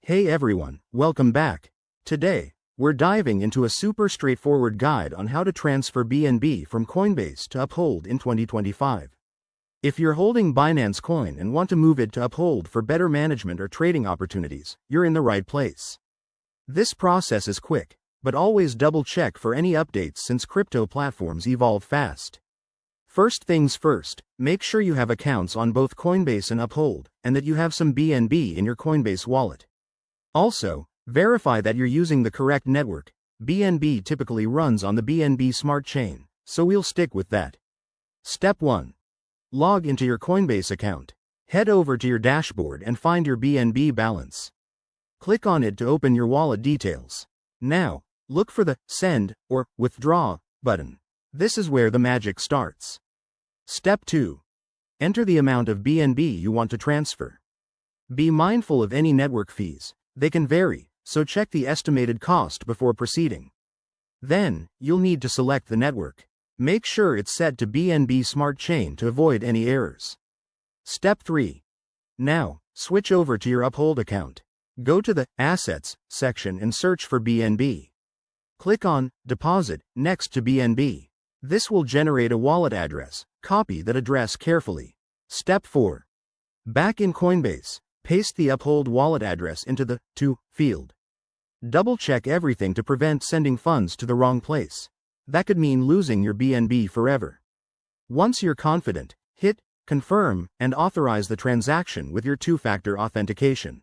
Hey everyone, welcome back. Today, we're diving into a super straightforward guide on how to transfer BNB from Coinbase to Uphold in 2025. If you're holding Binance Coin and want to move it to Uphold for better management or trading opportunities, you're in the right place. This process is quick, but always double check for any updates since crypto platforms evolve fast. First things first, make sure you have accounts on both Coinbase and Uphold, and that you have some BNB in your Coinbase wallet. Also, verify that you're using the correct network. BNB typically runs on the BNB Smart Chain, so we'll stick with that. Step 1. Log into your Coinbase account. Head over to your dashboard and find your BNB balance. Click on it to open your wallet details. Now, look for the Send or Withdraw button. This is where the magic starts. Step 2. Enter the amount of BNB you want to transfer. Be mindful of any network fees. They can vary, so check the estimated cost before proceeding. Then, you'll need to select the network. Make sure it's set to BNB Smart Chain to avoid any errors. Step 3. Now, switch over to your Uphold account. Go to the Assets section and search for BNB. Click on Deposit next to BNB. This will generate a wallet address. Copy that address carefully. Step 4. Back in Coinbase, paste the Uphold wallet address into the To field. Double-check everything to prevent sending funds to the wrong place. That could mean losing your BNB forever. Once you're confident, hit Confirm and authorize the transaction with your two-factor authentication.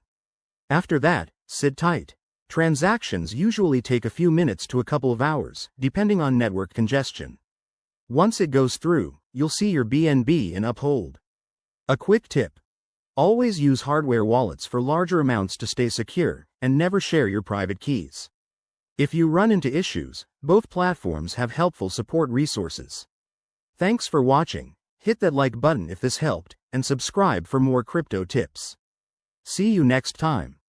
After that, sit tight. Transactions usually take a few minutes to a couple of hours, depending on network congestion. Once it goes through, you'll see your BNB in Uphold. A quick tip. Always use hardware wallets for larger amounts to stay secure, and never share your private keys. If you run into issues, both platforms have helpful support resources. Thanks for watching. Hit that like button if this helped, and subscribe for more crypto tips. See you next time.